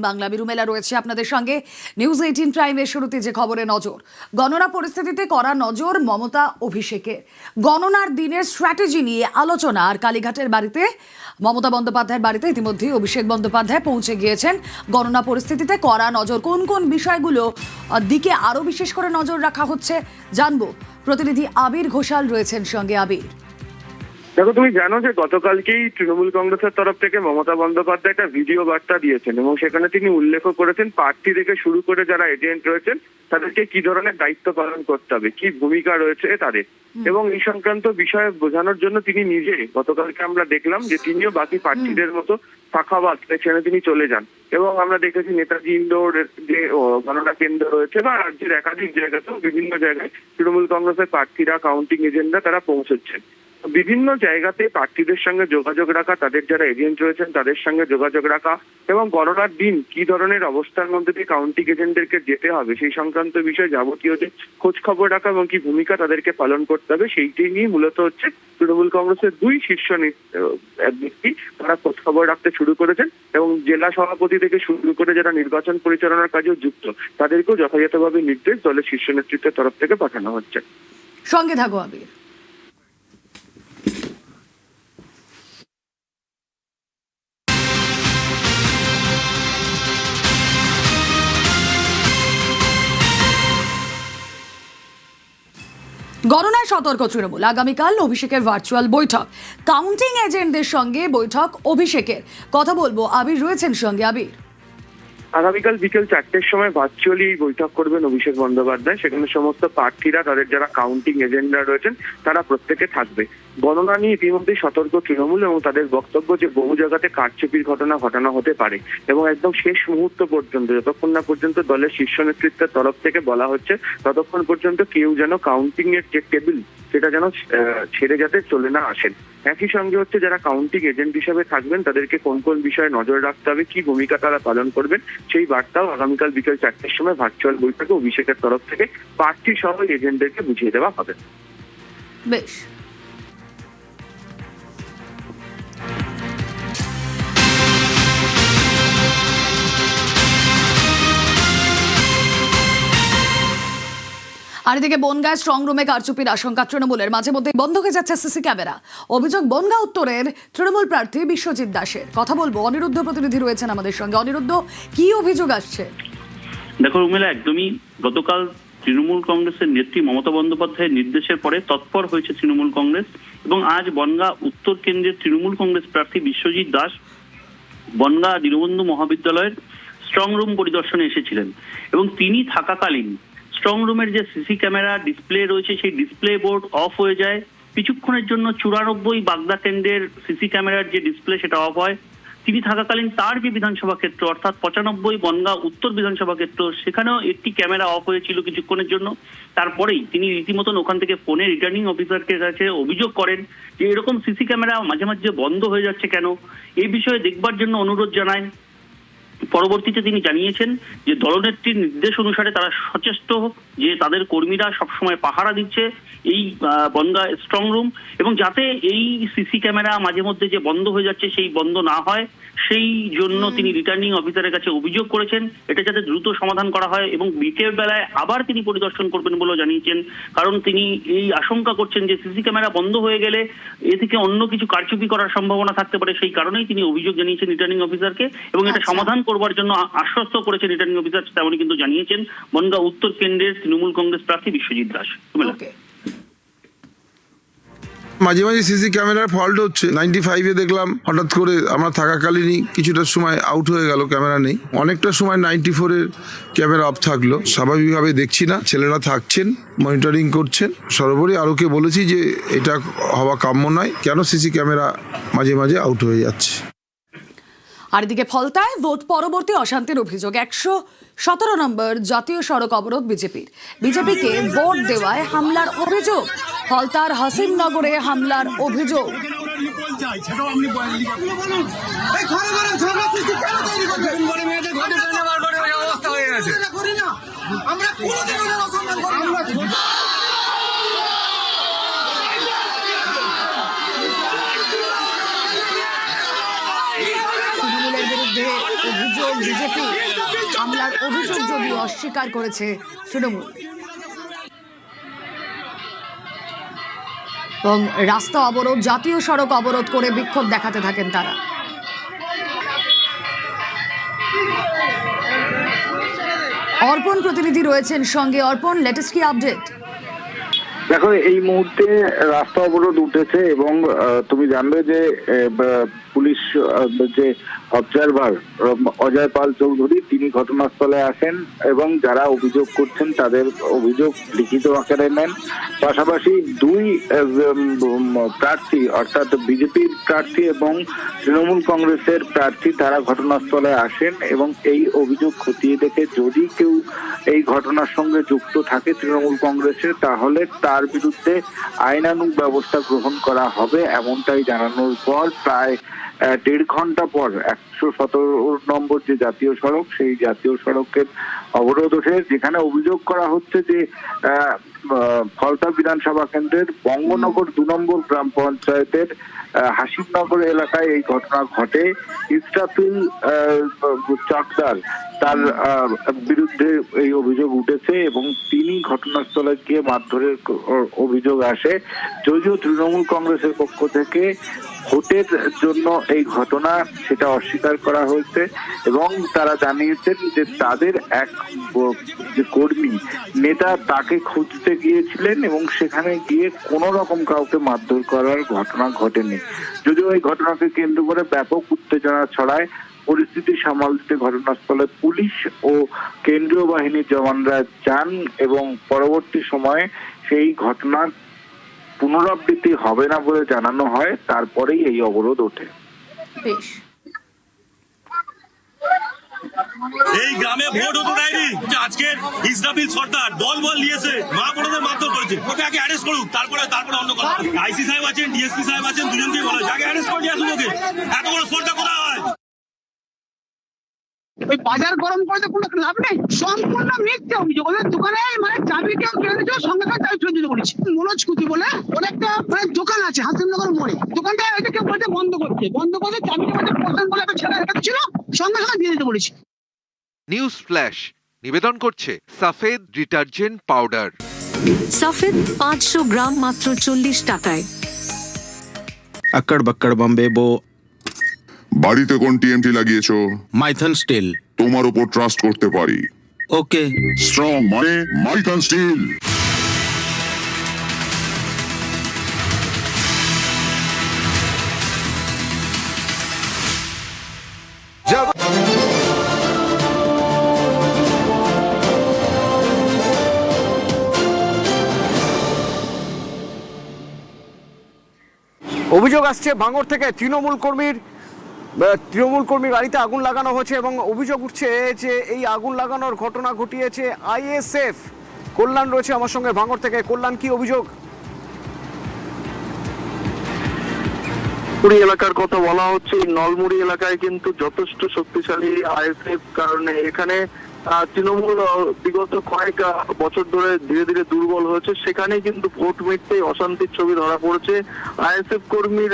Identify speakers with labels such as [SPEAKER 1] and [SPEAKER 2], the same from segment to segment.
[SPEAKER 1] বাংলা। বিরুমেলা রয়েছে আপনাদের সঙ্গে। নিউজ 18 প্রাইমের শুরুতে যে খবরে নজর, গণনা পরিস্থিতিতে করা নজর মমতা অভিষেকের। গণনার দিনের স্ট্র্যাটেজি নিয়ে আলোচনা। আর কালীঘাটের বাড়িতে মমতা বন্দ্যোপাধ্যায়ের বাড়িতে ইতিমধ্যে অভিষেক বন্দ্যোপাধ্যায় পৌঁছে গিয়েছেন। গণনা পরিস্থিতিতে করা নজর, কোন কোন বিষয়গুলো দিকে আরো বিশেষ করে নজর রাখা হচ্ছে জানবো। প্রতিনিধি আবির ঘোষাল রয়েছেন সঙ্গে। আবির,
[SPEAKER 2] দেখো, তুমি জানো যে গতকালকেই তৃণমূল কংগ্রেসের তরফ থেকে মমতা বন্দ্যোপাধ্যায় একটা ভিডিও বার্তা দিয়েছেন এবং সেখানে তিনি উল্লেখ করেছেন প্রার্থী থেকে শুরু করে যারা এজেন্ট রয়েছেন তাদেরকে কি ধরনের দায়িত্ব পালন করতে হবে, কি ভূমিকা রয়েছে তাদের, এবং এই সংক্রান্ত বিষয়ে বোঝানোর জন্য তিনি নিজে গতকালকে আমরা দেখলাম যে তিনিও বাকি প্রার্থীদের মতো ফাঁকাবাদ সেখানে তিনি চলে যান এবং আমরা দেখেছি নেতাজি ইন্ডোর যে গণনা কেন্দ্র রয়েছে বা রাজ্যের একাধিক জায়গাতেও বিভিন্ন জায়গায় তৃণমূল কংগ্রেসের প্রার্থীরা, কাউন্টিং এজেন্টরা তারা পৌঁছচ্ছেন। বিভিন্ন জায়গাতে প্রার্থীদের সঙ্গে যোগাযোগ রাখা, তাদের যারা এজেন্ট রয়েছেন তাদের সঙ্গে যোগাযোগ রাখা এবং গণনার দিন কি ধরনের অবস্থার মধ্যে দিয়ে কাউন্টিং এজেন্টদেরকে যেতে হবে সেই সংক্রান্ত বিষয়ে যাবতীয় যে খোঁজ খবর রাখা এবং কি ভূমিকা তাদেরকে পালন করতে হবে সেইটি নিয়ে মূলত হচ্ছে তৃণমূল কংগ্রেসের দুই শীর্ষ ব্যক্তি তারা খোঁজ খবর রাখতে শুরু করেছেন এবং জেলা সভাপতি থেকে শুরু করে যারা নির্বাচন পরিচালনার কাজেও যুক্ত তাদেরকেও যথাযথভাবে নির্দেশ দলের শীর্ষ নেতৃত্বের তরফ থেকে পাঠানো হচ্ছে।
[SPEAKER 1] সঙ্গে থাকো আবির। গণনায় সতর্ক তৃণমূল, আগামীকাল অভিষেকের ভার্চুয়াল বৈঠক। কাউন্টিং এজেন্টদের সঙ্গে বৈঠক অভিষেকের। কথা বলবো, আবির রয়েছেন সঙ্গে। আবির,
[SPEAKER 2] আগামীকাল বিকেল 4টের সময় ভার্চুয়ালি বৈঠক করবেন অভিষেক বন্দ্যোপাধ্যায়। সেখানে সমস্ত প্রার্থীরা, তাদের যারা কাউন্টিং এজেন্টরা রয়েছেন তারা প্রত্যেকে থাকবে। গণনা নিয়ে ইতিমধ্যেই সতর্ক তৃণমূল এবং তাদের বক্তব্য যে বহু জায়গাতে কারচুপির ঘটনা ঘটানো হতে পারে এবং একদম শেষ মুহূর্ত পর্যন্ত, যতক্ষণ না পর্যন্ত দলের শীর্ষ নেতৃত্বের তরফ থেকে বলা হচ্ছে ততক্ষণ পর্যন্ত কেউ যেন কাউন্টিং এর যে টেবিল সেটা যেন ছেড়ে যাতে চলে না আসেন। একই সঙ্গে হচ্ছে যারা কাউন্টিং এজেন্ট হিসেবে থাকবেন তাদেরকে কোন কোন বিষয়ে নজর রাখতে হবে, কি ভূমিকা তারা পালন করবেন সেই বার্তাও আগামীকাল বিকেল 4টের সময় ভার্চুয়াল বৈঠকে অভিষেকের তরফ থেকে প্রার্থী সহ এজেন্টদেরকে বুঝিয়ে দেওয়া হবে।
[SPEAKER 1] বেশ। আর এদিকে বনগাঁ স্ট্রং রুমে কারচুপির আশঙ্কা তৃণমূলের। মাঝে মধ্যে বন্ধ হয়ে যাচ্ছে সিসি ক্যামেরা। অভিযোগ বনগাঁ উত্তরের তৃণমূল প্রার্থী বিশ্বজিৎ দাসের। কথা বলবো, অনিরুদ্ধ প্রতিনিধি রয়েছেন আমাদের সঙ্গে। অনিরুদ্ধ, কি অভিযোগ আসছে?
[SPEAKER 3] দেখো রুমেলা, একদমই গতকাল তৃণমূল কংগ্রেসের নেত্রী মমতা বন্দ্যোপাধ্যায়ের নির্দেশের পরে তৎপর হয়েছে তৃণমূল কংগ্রেস এবং আজ বনগাঁ উত্তর কেন্দ্রের তৃণমূল কংগ্রেস প্রার্থী বিশ্বজিৎ দাস বনগাঁ দীনবন্ধু মহাবিদ্যালয়ের স্ট্রং রুম পরিদর্শনে এসেছিলেন এবং তিনি থাকাকালীন স্ট্রং রুমের যে সিসি ক্যামেরা ডিসপ্লে রয়েছে সেই ডিসপ্লে বোর্ড অফ হয়ে যায়। কিছুক্ষণের জন্য 94 বাগদা কেন্দ্রের সিসি ক্যামেরার যে ডিসপ্লে সেটা অফ হয়। তিনি থাকাকালীন তার যে বিধানসভা ক্ষেত্র অর্থাৎ 95 বনগাঁ উত্তর বিধানসভা ক্ষেত্র সেখানেও একটি ক্যামেরা অফ হয়েছিল কিছুক্ষণের জন্য। তারপরেই তিনি রীতিমতন ওখান থেকে ফোনে রিটার্নিং অফিসারকে কাছে অভিযোগ করেন যে এরকম সিসি ক্যামেরা মাঝে মাঝে বন্ধ হয়ে যাচ্ছে কেন, এই বিষয়ে দেখবার জন্য অনুরোধ জানায়। পরবর্তীতে তিনি জানিয়েছেন যে দলনেত্রীর নির্দেশ অনুসারে তারা সচেষ্ট যে তাদের কর্মীরা সবসময় পাহারা দিচ্ছে এই বনগাঁ স্ট্রং রুম এবং যাতে এই সিসি ক্যামেরা মাঝে মধ্যে যে বন্ধ হয়ে যাচ্ছে সেই বন্ধ না হয় সেই জন্য তিনি রিটার্নিং অফিসারের কাছে অভিযোগ করেছেন এটা যাতে দ্রুত সমাধান করা হয় এবং বিকেল বেলায় আবার তিনি পরিদর্শন করবেন বলেও জানিয়েছেন। কারণ তিনি এই আশঙ্কা করছেন যে সিসি ক্যামেরা বন্ধ হয়ে গেলে এ থেকে অন্য কিছু কারচুপি করার সম্ভাবনা থাকতে পারে। সেই কারণেই তিনি অভিযোগ জানিয়েছেন রিটার্নিং অফিসারকে এবং এটা সমাধান করবার জন্য আশ্বস্ত করেছেন রিটার্নিং অফিসার, তেমনই কিন্তু জানিয়েছেন বনগাঁ উত্তর কেন্দ্রের তৃণমূল কংগ্রেস প্রার্থী বিশ্বজিৎ দাস।
[SPEAKER 4] মাঝে মাঝে সিসি ক্যামেরার ফল্ট হচ্ছে। 95-এ দেখলাম হঠাৎ করে আমরা থাকাকালীনই কিছুটা সময় আউট হয়ে গেল, ক্যামেরা নেই। অনেকটা সময় 94-এর ক্যামেরা অফ থাকলো। স্বাভাবিকভাবে দেখছি না, ছেলেরা থাকছেন, মনিটরিং করছেন। সর্বোপরি আরোকে বলেছি যে এটা হওয়া কাম্য নয়, কেন সিসি ক্যামেরা মাঝে মাঝে আউট হয়ে যাচ্ছে।
[SPEAKER 1] আর এদিকে ফলতায় ভোট পরবর্তী অশান্তির অভিযোগ। 117 নম্বর জাতীয় সড়ক অবরোধ বিজেপিকে ভোট দেওয়ায় হামলার অভিযোগ। ফলতার হাসিমনগরে হামলার অভিযোগ। তৃণমূলের বিরুদ্ধে অভিযোগ বিজেপি। হামলার অভিযোগ যদিও অস্বীকার করেছে তৃণমূল। এবং রাস্তা অবরোধ, জাতীয় সড়ক অবরোধ করে বিক্ষোভ দেখাতে থাকেন তারা। অর্পণ প্রতিনিধি রয়েছেন সঙ্গে। অর্পণ, লেটেস্ট কি আপডেট?
[SPEAKER 5] দেখো, এই মুহূর্তে রাস্তা অবরোধ উঠেছে এবং তুমি জানবে যে পুলিশ যে অবজারভার অজয় পাল চৌধুরী তিনি ঘটনাস্থলে আসেন এবং যারা অভিযোগ করছেন তাদের অভিযোগ লিখিত আকারে নেন। পাশাপাশি দুই প্রার্থী অর্থাৎ বিজেপির প্রার্থী এবং তৃণমূল কংগ্রেসের প্রার্থী তারা ঘটনাস্থলে আসেন এবং এই অভিযোগ খতিয়ে দেখে যদি কেউ এই ঘটনার সঙ্গে যুক্ত থাকে তৃণমূল কংগ্রেসের, তাহলে তার বিরুদ্ধে আইনানুগ ব্যবস্থা গ্রহণ করা হবে এমনটাই জানানোর পর প্রায় 1.5 ঘন্টা পর 117 নম্বর যে জাতীয় সড়ক সেই জাতীয় সড়কের অবরোধ ওঠে, যেখানে অভিযোগ করা হচ্ছে যে ফলতা বিধানসভা কেন্দ্রের বঙ্গনগর 2 নম্বর গ্রাম পঞ্চায়েতের হাসিমনগর এলাকায় এই ঘটনা ঘটে। ইসরাফিল চকদার তার বিরুদ্ধে এই অভিযোগ উঠেছে এবং তিনি ঘটনাস্থলে গিয়ে মারধরের অভিযোগ আসে। যদিও তৃণমূল কংগ্রেসের পক্ষ থেকে ভোটের জন্য এই ঘটনা সেটা অস্বীকার করা হয়েছে এবং তারা জানিয়েছেন যে তাদের এক যে কর্মী নেতা তাকে খুঁজতে গিয়েছিলেন এবং সেখানে গিয়ে কোনো রকম কাউকে মারধর করার ঘটনা ঘটেনি। যদিও এই ঘটনাকে কেন্দ্র করে ব্যাপক উত্তেজনা ছড়ায়। পরিস্থিতি সামাল দিতে ঘটনাস্থলে পুলিশ ও কেন্দ্রীয় বাহিনীর জওয়ানরা যান এবং পরবর্তী সময়ে সেই ঘটনার পুনরাবৃত্তি হবে না বলে জানানো হয়, তারপরেই এই অবরোধ ওঠে।
[SPEAKER 1] বেশ,
[SPEAKER 6] এই গ্রামে ভোট হতো ডাইনি আজকে ইসরাফিল সর্দার দল বল নিয়েছে, মা বোনদের মারধর করেছে। ওকে আগে অ্যারেস্ট করুক, তারপরে অন্য কথা। আইসি সাহেব আছেন, ডিএসপি সাহেব আছেন, দুজনকেই বলা আগে অ্যারেস্ট করে নিয়ে আসুন ওকে। এত বড় স্পর্ধা কোথায় হয়?
[SPEAKER 7] ওই বাজার গরম করে কোনো লাভ নেই, সম্পূর্ণ মিথ্যে অভিযোগ। ওদের দোকানে মানে চাবি কেউ কেড়ে দিয়েছিল, সঙ্গে সঙ্গে চাবি ফেরত দিতে বলেছি। মনোজ কুতি বলে ওর একটা মানে দোকান আছে হাসিমনগর মোড়ে, দোকানটা এটা কেউ বলতে বন্ধ করতে চাবিটা মধ্যে প্রধান বলে একটা ছেলে রেখেছিল, সঙ্গে সঙ্গে দিয়ে দিতে বলেছি।
[SPEAKER 8] নিউজ ফ্ল্যাশ নিবেদন করছে সাফেদ ডিটারজেন্ট পাউডার।
[SPEAKER 9] সাফেদ 500 গ্রাম মাত্র 40 টাকায়।
[SPEAKER 10] अक्कड़ बक्कड़ बम्बे बो।
[SPEAKER 11] বাড়িতে কোন টিএমটি লাগিয়েছো?
[SPEAKER 10] মাইথন স্টিল।
[SPEAKER 11] তোমার উপর ট্রাস্ট করতে পারি।
[SPEAKER 10] ওকে।
[SPEAKER 11] স্ট্রং মানে মাইথন স্টিল।
[SPEAKER 12] অভিযোগ আসছে ভাঙড় থেকে তৃণমূল কর্মীর বাড়িতে আগুন লাগানো হয়েছে এবং অভিযোগ উঠছে যে এই আগুন লাগানোর ঘটনা ঘটিয়েছে আইএসএফ। কল্যাণ রয়েছে আমার সঙ্গে ভাঙড় থেকে। কল্যাণ, কি অভিযোগ?
[SPEAKER 5] নলমুড়ি এলাকার কথা বলা হচ্ছে। নলমুড়ি এলাকায় কিন্তু যথেষ্ট শক্তিশালী আইএসএফ, কারণ এখানে তৃণমূল বিগত কয়েক বছর ধরে ধীরে ধীরে দুর্বল হয়েছে, সেখানে কিন্তু ভোট মিটতে অশান্তির ছবি ধরা পড়েছে। আইএসএফ কর্মীর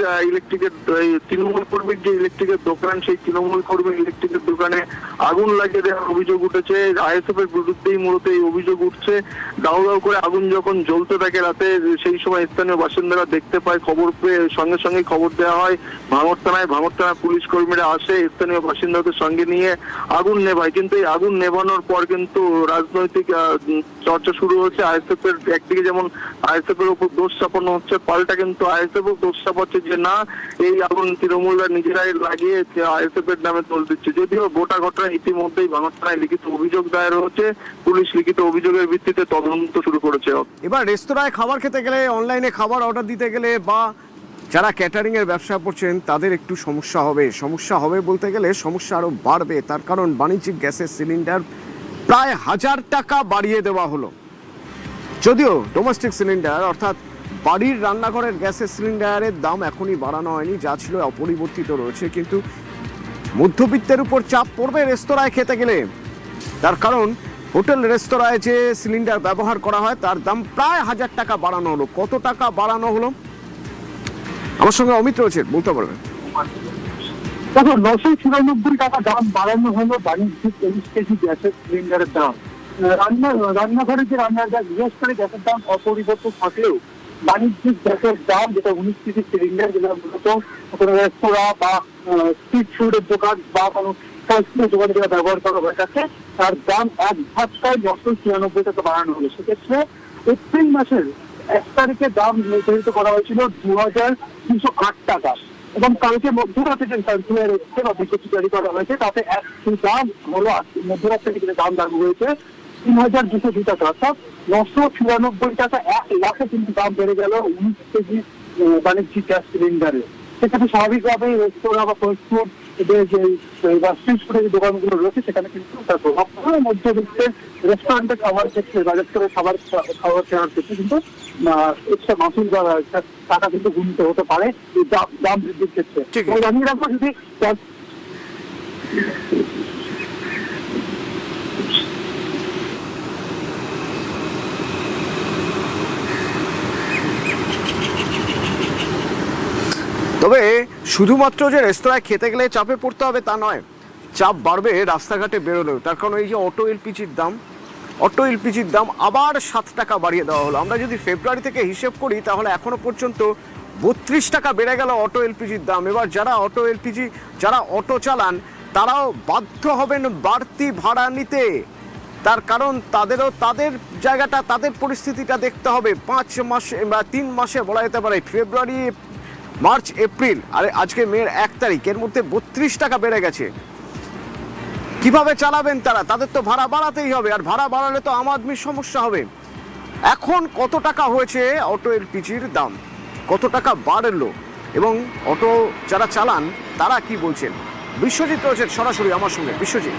[SPEAKER 5] তৃণমূল কর্মীর যে ইলেকট্রিকের দোকান, সেই তৃণমূল কর্মীর ইলেকট্রিকের দোকানে আগুন লাগিয়ে দেওয়ার অভিযোগ উঠেছে। আইএসএফ এর বিরুদ্ধেই মূলত এই অভিযোগ উঠছে। দাউ দাউ করে আগুন যখন জ্বলতে থাকে রাতে, সেই সময় স্থানীয় বাসিন্দারা দেখতে পায়, খবর পেয়ে সঙ্গে সঙ্গে খবর দেওয়া হয় ভাঙড় থানায়। ভাঙড় থানায় পুলিশ কর্মীরা আসে, স্থানীয় বাসিন্দাদের সঙ্গে নিয়ে আগুন নেভায়। কিন্তু এই আগুন নেভানোর পর কিন্তু রাজনৈতিক চর্চা শুরু হচ্ছে। আইএসএফ এর একদিকে যেমন আইএসএফ এর উপর দোষ চাপানো হচ্ছে, পাল্টা কিন্তু আইএসএফ ও দোষ চাপাচ্ছে যে না, এই আগুন তৃণমূলরা নিজেরাই লাগিয়ে আইএসএফ এর নামে দোষ দিচ্ছে। যদিও গোটা ঘটনা ইতিমধ্যেই ভাঙড় থানায় লিখিত অভিযোগ দায়ের হচ্ছে। পুলিশ লিখিত অভিযোগের ভিত্তিতে তদন্ত শুরু করেছে।
[SPEAKER 12] এবার রেস্তোরাঁয় খাবার খেতে গেলে, অনলাইনে খাবার অর্ডার দিতে গেলে বা যারা ক্যাটারিং এর ব্যবসা করছেন তাদের একটু সমস্যা হবে বলতে গেলে সমস্যা আরো বাড়বে। তার কারণ বাণিজ্যিক গ্যাসের সিলিন্ডার প্রায় 1000 টাকা বাড়িয়ে দেওয়া হলো। যদিও ডোমেস্টিক সিলিন্ডার অর্থাৎ বাড়ির রান্নাঘরের গ্যাসের সিলিন্ডারের দাম এখনই বাড়ানো হয়নি, যা ছিল অপরিবর্তিত রয়েছে। কিন্তু মধ্যবিত্তের উপর চাপ পড়বে রেস্তোরাঁয় খেতে গেলে। তার কারণ হোটেল রেস্তোরাঁয় যে সিলিন্ডার ব্যবহার করা হয় তার দাম প্রায় 1000 টাকা বাড়ানো হলো। কত টাকা বাড়ানো হলো আমার সঙ্গে অমিত রয়েছে, বলতে পারবেন?
[SPEAKER 5] দেখো 994 টাকা দাম বাড়ানো হলো বাণিজ্যিক 30 কেজি গ্যাসের সিলিন্ডারের দাম। রান্নাঘরে যে রান্নার গ্যাস, বিশেষ করে গ্যাসের দাম অপরিবর্তিত থাকলেও বাণিজ্যিক গ্যাসের দাম, যেটা 19 কেজি সিলিন্ডার, যেটা মূলত কোনো রেস্তোরাঁ বা স্ট্রিট ফুডের দোকান বা কোনো ফাস্টফুডের দোকানে যেটা ব্যবহার করা হয়ে থাকে, তার দাম এক ধাক্কায় 994 টাকা বাড়ানো হলো। সেক্ষেত্রে এপ্রিল মাসের 1 তারিখে দাম নির্ধারিত করা হয়েছিল 2208 টাকা, এবং কালকে মধ্যরাতে যে সার্কুলার এসেছে বা বিজ্ঞপ্তি জারি করা হয়েছে তাতে দাম হলো মধ্যরাত থেকে যে দাম লাগু হয়েছে 3202 টাকা, অর্থাৎ 994 টাকা, 1 লাখে কিন্তু দাম বেড়ে গেল 19 কেজি বাণিজ্যিক গ্যাস সিলিন্ডারে। সেক্ষেত্রে স্বাভাবিকভাবেই রেস্তোরাঁ বা ফাস্টফুড বা স্ট্রিট ফুডের যে দোকানগুলো রয়েছে সেখানে কিন্তু তার প্রভাব পড়ে। মধ্যবিত্তের রেস্টুরেন্টে খাবার ক্ষেত্রে বা রেস্তোরাঁ খাবার কেনার ক্ষেত্রে কিন্তু এক্সট্রা মাসুল বা টাকা কিন্তু গুনতে হতে পারে এই দাম বৃদ্ধির ক্ষেত্রে। জানিয়ে রাখবো যদি
[SPEAKER 12] তবে শুধুমাত্র যে রেস্তোরাঁয় খেতে গেলে চাপে পড়তে হবে তা নয়, চাপ বাড়বে রাস্তাঘাটে বেরোলেও। তার কারণ এই যে অটো এলপিজির দাম আবার 7 টাকা বাড়িয়ে দেওয়া হলো। আমরা যদি ফেব্রুয়ারি থেকে হিসেব করি তাহলে এখনো পর্যন্ত 32 টাকা বেড়ে গেল অটো এলপিজির দাম। এবার যারা অটো চালান তারাও বাধ্য হবেন বাড়তি ভাড়া নিতে। তার কারণ তাদের জায়গাটা, তাদের পরিস্থিতিটা দেখতে হবে। 5 মাসে বা 3 মাসে বলা যেতে পারে, ফেব্রুয়ারি, মার্চ, এপ্রিল, আর আজকে মের 1 তারিখ, এর মধ্যে 32 টাকা বেড়ে গেছে। কিভাবে চালাবেন তারা? তাদের তো ভাড়া বাড়াতেই হবে, আর ভাড়া বাড়ালে তো আম আদমির সমস্যা হবে। এখন কত টাকা হয়েছে অটো এলপিজির দাম, কত টাকা বাড়লো, এবং অটো যারা চালান তারা কি বলছেন? বিশ্বজিৎ রয়েছেন সরাসরি আমার সঙ্গে। বিশ্বজিৎ।